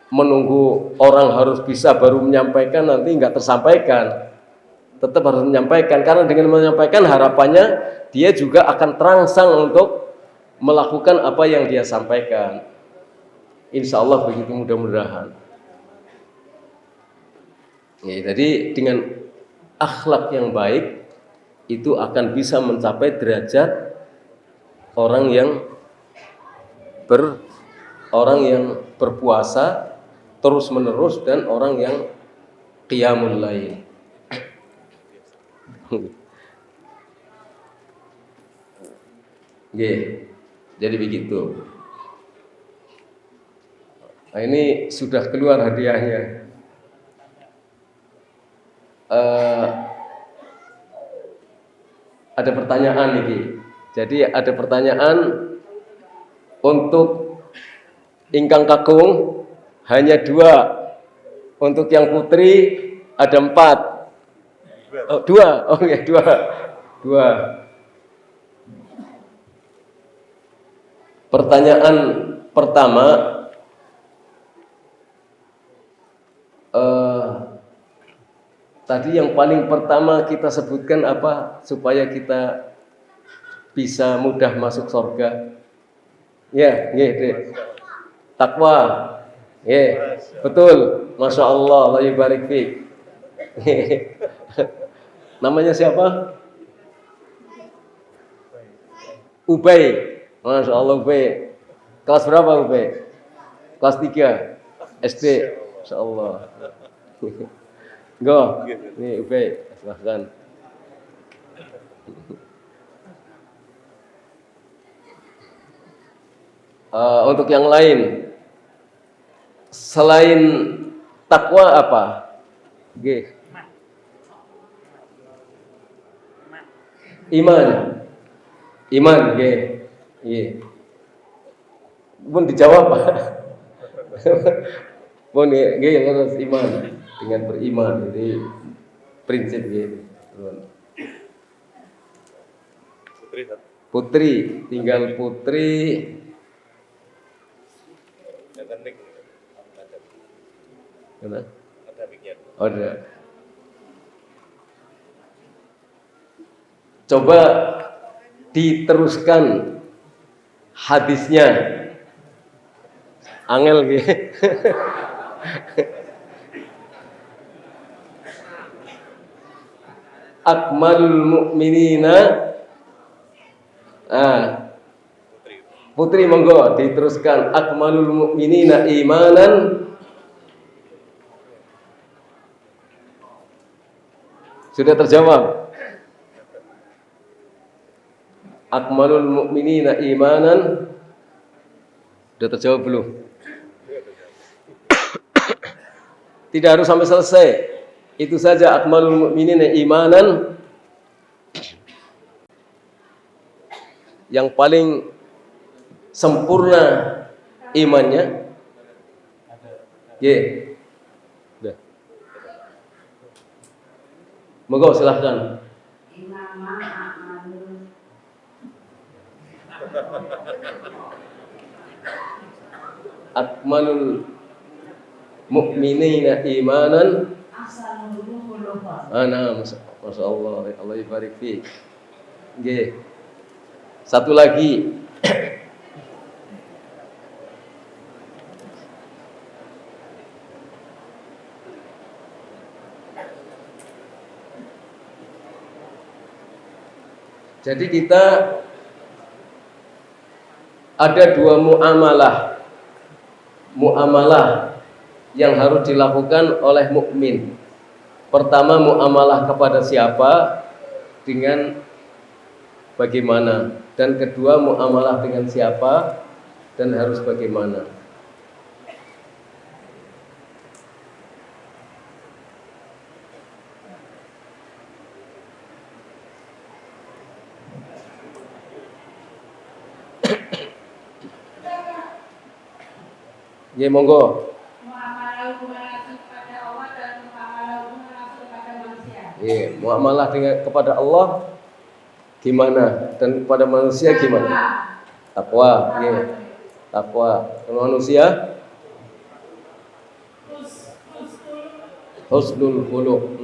menunggu orang harus bisa baru menyampaikan, nanti nggak tersampaikan. Tetap harus menyampaikan, karena dengan menyampaikan harapannya dia juga akan terangsang untuk melakukan apa yang dia sampaikan. Insya Allah begitu, mudah-mudahan. Ya, jadi dengan akhlak yang baik itu akan bisa mencapai derajat orang yang berpuasa terus menerus dan orang yang qiyamul lail. Jadi begitu. Nah, ini sudah keluar hadiahnya. Ada pertanyaan nih. Jadi ada pertanyaan untuk ingkang kakung hanya 2. Untuk yang putri ada 4. Oh, 2. Oke, 2. Pertanyaan pertama, tadi yang paling pertama kita sebutkan apa supaya kita bisa mudah masuk surga? Ya, nggih, takwa. Ya, betul. Masya Allah, Allah yubarik fiik. Namanya siapa? Ubay. Masya Allah, Ubay. Kelas berapa Ubay? Kelas 3 SD. Masya Allah. Go. Nih Ubay, silahkan. Untuk yang lain, selain takwa apa? Iman, iya. Pun dijawab Pak. Pun harus iman, dengan beriman. Jadi prinsip gitu. Putri, tinggal putri. Ada. Coba diteruskan hadisnya. Angel gitu. Akmalul mu'minina Ah, Putri monggo diteruskan. Akmalul mu'minina imanan. Sudah terjawab. Akmalul mu'minina imanan. Sudah terjawab belum? Tidak harus sampai selesai. Itu saja akmalul mu'minina imanan. Yang paling sempurna imannya. Udah. Monggo silahkan. Akmalul mu'minina imanan. Masya Allah, Allah ibarik fiik. Nggih. Satu lagi. Jadi kita ada dua muamalah yang harus dilakukan oleh mukmin. Pertama, muamalah kepada siapa, dengan bagaimana, dan kedua, muamalah dengan siapa dan harus bagaimana. Ya monggo. Muamalah dengan kepada Allah gimana dan kepada manusia gimana? Takwa, takwa. Kalau manusia husnul khuluq.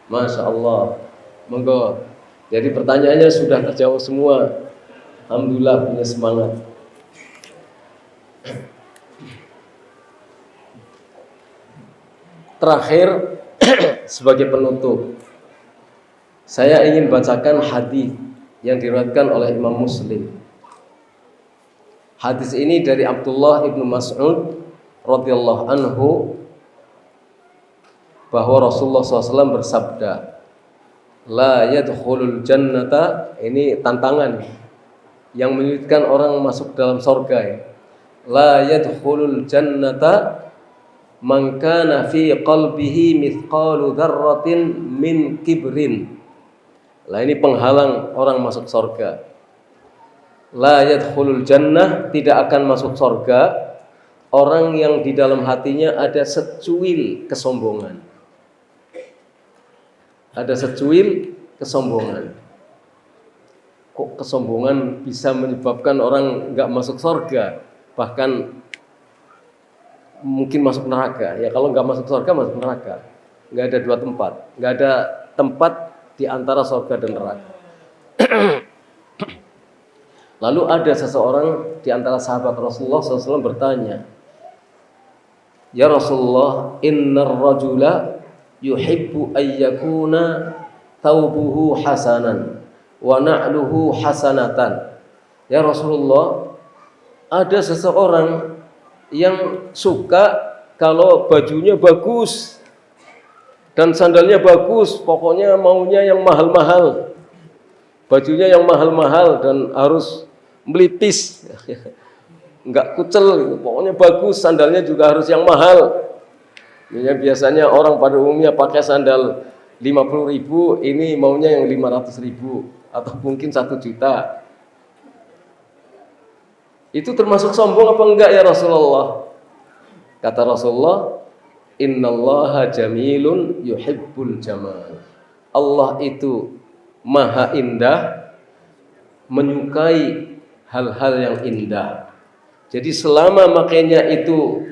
Masya Allah. Monggo. Jadi pertanyaannya sudah terjawab semua. Alhamdulillah, punya semangat. Terakhir sebagai penutup, saya ingin bacakan hadis yang diriwayatkan oleh Imam Muslim. Hadis ini dari Abdullah ibnu Mas'ud radhiyallahu anhu, bahwa Rasulullah SAW bersabda, la yadkhulul jannata, ini tantangan yang menyulitkan orang masuk dalam surga. La yadkhulul jannata man kana fi qalbihi mithqalu dzarratin min kibrin. Lah ini penghalang orang masuk surga. La yadkhulul jannah, tidak akan masuk surga orang yang di dalam hatinya ada secuil kesombongan. Ada secuil kesombongan. Kok kesombongan bisa menyebabkan orang enggak masuk surga, bahkan mungkin masuk neraka. Ya kalau nggak masuk surga, masuk neraka. Nggak ada dua tempat. Nggak ada tempat di antara surga dan neraka. Lalu ada seseorang di antara sahabat Rasulullah SAW bertanya, ya Rasulullah, innar rajula yuhibbu ayyakuna thawbuhu hasanan wa na'luhu hasanatan. Ya Rasulullah, ada seseorang yang suka kalau bajunya bagus dan sandalnya bagus, pokoknya maunya yang mahal-mahal, bajunya yang mahal-mahal dan harus melipis, enggak kucel, pokoknya bagus, sandalnya juga harus yang mahal. Ya, biasanya orang pada umumnya pakai sandal 50.000, ini maunya yang 500.000 atau mungkin 1 juta. Itu termasuk sombong apa enggak ya Rasulullah? Kata Rasulullah, innallaha jamilun yuhibbul jamal. Allah itu maha indah, menyukai hal-hal yang indah. Jadi selama makainya itu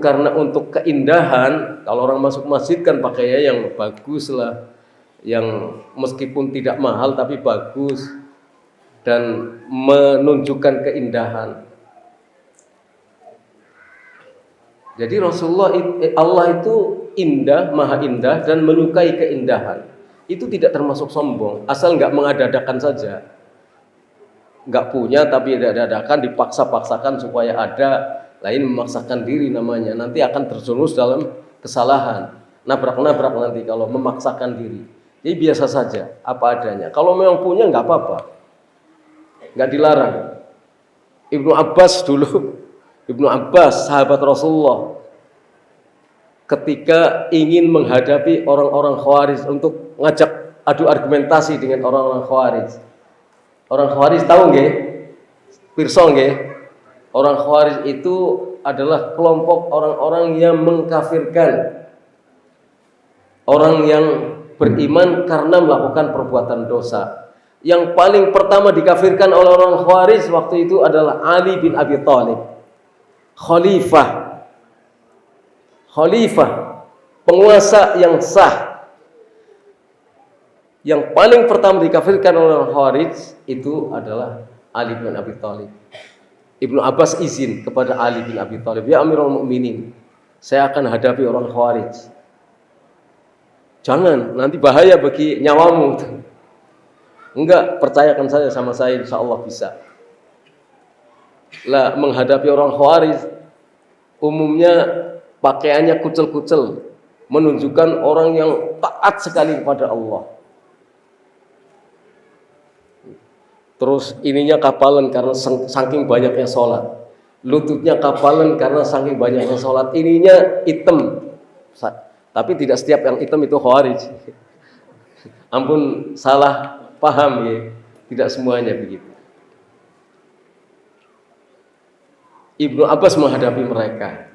karena untuk keindahan, kalau orang masuk masjid kan pakainya yang bagus lah, yang meskipun tidak mahal tapi bagus dan menunjukkan keindahan. Jadi Allah itu indah, maha indah dan menyukai keindahan. itu tidak termasuk sombong, asal nggak mengada-adakan saja. Nggak punya tapi ada-adakan, dipaksa-paksakan supaya ada, lain memaksakan diri namanya, nanti akan terjerumus dalam kesalahan, nabrak-nabrak nanti kalau memaksakan diri. Jadi biasa saja, apa adanya. Kalau memang punya nggak apa-apa, nggak dilarang. Ibnu Abbas dulu, Ibnu Abbas sahabat Rasulullah, ketika ingin menghadapi orang-orang Khawarij untuk ngajak adu argumentasi dengan orang-orang Khawarij. Orang Khawarij tahu nggih? Pirsa nggih? Orang Khawarij itu adalah kelompok orang-orang yang mengkafirkan orang yang beriman karena melakukan perbuatan dosa. Yang paling pertama dikafirkan oleh orang Khawarij waktu itu adalah Ali bin Abi Thalib. Khalifah, penguasa yang sah. Yang paling pertama dikafirkan oleh orang Khawarij itu adalah Ali bin Abi Thalib. Ibnu Abbas izin kepada Ali bin Abi Thalib, "Ya Amirul Mukminin, saya akan hadapi orang Khawarij." "Jangan, nanti bahaya bagi nyawamu." "Enggak, percayakan saja sama saya, insya Allah bisa." Lah, menghadapi orang Khawarij umumnya pakaiannya kucel-kucel, menunjukkan orang yang taat sekali kepada Allah. Terus ininya kapalan karena saking banyaknya sholat, lututnya kapalan karena saking banyaknya sholat, ininya hitam. Tapi tidak setiap yang hitam itu Khawarij. Ampun salah paham ya, tidak semuanya begitu. Ibnu Abbas menghadapi mereka.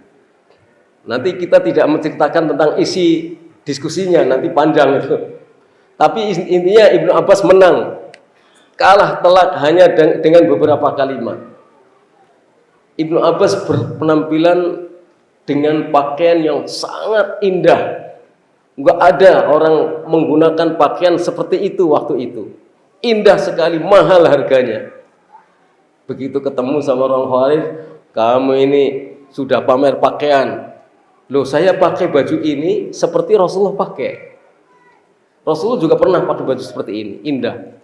Nanti kita tidak menceritakan tentang isi diskusinya, nanti panjang itu. Tapi intinya Ibnu Abbas menang. Kalah telak hanya dengan beberapa kalimat. Ibnu Abbas berpenampilan dengan pakaian yang sangat indah. Enggak ada orang menggunakan pakaian seperti itu waktu itu. Indah sekali, mahal harganya. Begitu ketemu sama orang Khawarij, "Kamu ini sudah pamer pakaian." "Loh, saya pakai baju ini seperti Rasulullah pakai. Rasulullah juga pernah pakai baju seperti ini, indah.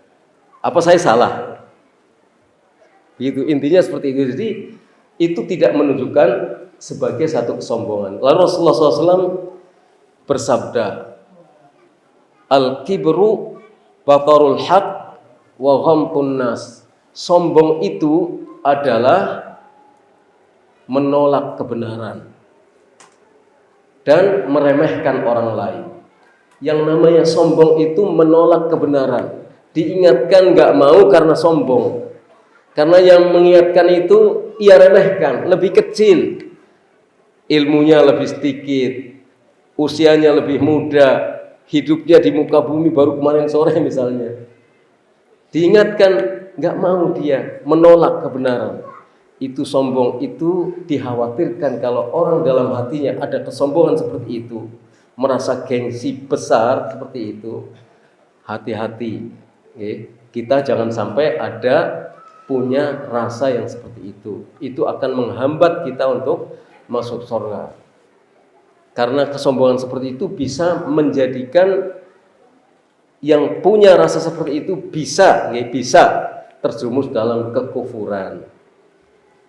Apa saya salah?" Gitu, intinya seperti itu. Jadi itu tidak menunjukkan sebagai satu kesombongan. Lalu Rasulullah SAW bersabda, "Al-kibru batarul haq wa ghamtun nas." Sombong itu adalah menolak kebenaran dan meremehkan orang lain. Yang namanya sombong itu menolak kebenaran. Diingatkan nggak mau karena sombong. Karena yang mengingatkan itu ia remehkan, lebih kecil, ilmunya lebih sedikit, usianya lebih muda, hidupnya di muka bumi baru kemarin sore misalnya. Diingatkan nggak mau, dia menolak kebenaran. Itu sombong. Itu dikhawatirkan kalau orang dalam hatinya ada kesombongan seperti itu, merasa gengsi besar seperti itu, hati-hati. Kita jangan sampai ada punya rasa yang seperti itu. Itu akan menghambat kita untuk masuk surga. Karena kesombongan seperti itu bisa menjadikan yang punya rasa seperti itu bisa terjerumus dalam kekufuran.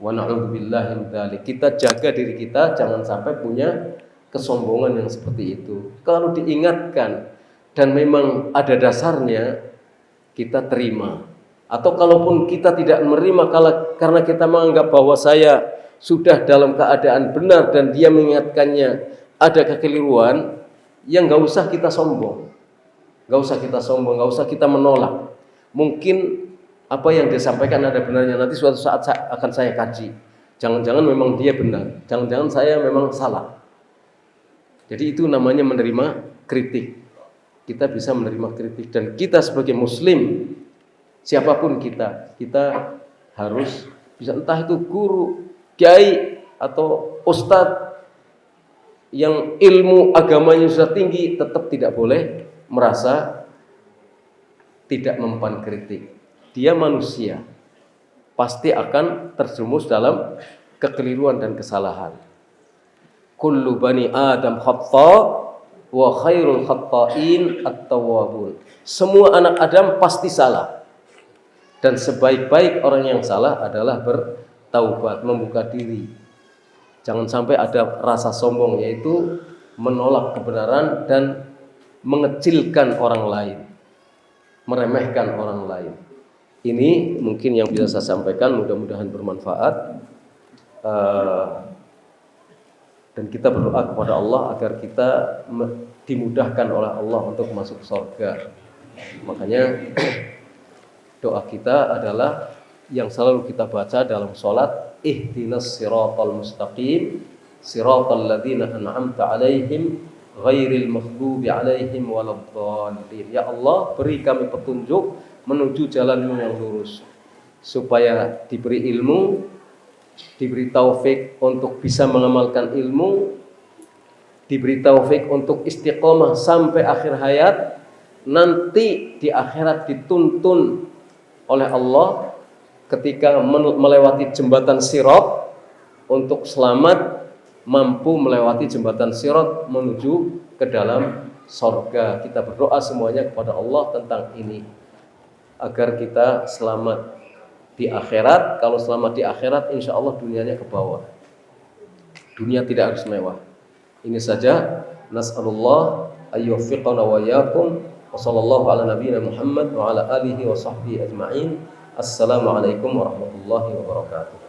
Wa na'udzubillahi min dzalik. Kita jaga diri kita jangan sampai punya kesombongan yang seperti itu. Kalau diingatkan dan memang ada dasarnya, kita terima. Atau kalaupun kita tidak menerima karena kita menganggap bahwa saya sudah dalam keadaan benar dan dia mengingatkannya ada kekeliruan, ya nggak usah kita sombong, nggak usah kita menolak. Mungkin apa yang dia sampaikan ada benarnya, nanti suatu saat akan saya kaji. Jangan-jangan memang dia benar, jangan-jangan saya memang salah. Jadi itu namanya menerima kritik. Kita bisa menerima kritik, dan kita sebagai muslim, siapapun kita harus bisa, entah itu guru, kiai atau ustadz yang ilmu agamanya sudah tinggi, tetap tidak boleh merasa tidak mempan kritik. Dia manusia, pasti akan terjerumus dalam kekeliruan dan kesalahan. Kullu bani Adam khata wa khairul khata'in at-tawwabun. Semua anak Adam pasti salah. Dan sebaik-baik orang yang salah adalah bertaubat, membuka diri. Jangan sampai ada rasa sombong, yaitu menolak kebenaran dan mengecilkan orang lain, meremehkan orang lain. Ini mungkin yang bisa saya sampaikan, mudah-mudahan bermanfaat. Dan kita berdoa kepada Allah agar kita dimudahkan oleh Allah untuk masuk surga. Makanya doa kita adalah yang selalu kita baca dalam sholat, ihdinas siratal mustaqim siratal ladzina an'amta alaihim ghairil maghdubi alaihim waladdallin. Ya Allah, beri kami petunjuk menuju jalan-Mu yang lurus, supaya diberi ilmu, diberi taufik untuk bisa mengamalkan ilmu, diberi taufik untuk istiqomah sampai akhir hayat, nanti di akhirat dituntun oleh Allah ketika melewati jembatan Sirat, untuk selamat mampu melewati jembatan Sirat menuju ke dalam surga. Kita berdoa semuanya kepada Allah tentang ini, agar kita selamat di akhirat. Kalau selamat di akhirat, insya Allah dunianya ke bawah. Dunia tidak harus mewah. Ini saja. Nas'alullah ayyuwaffiqana wa iyyakum. Wa sallallahu ala nabiyyina Muhammad wa ala alihi wa sahbihi ajma'in. Assalamualaikum warahmatullahi wabarakatuh.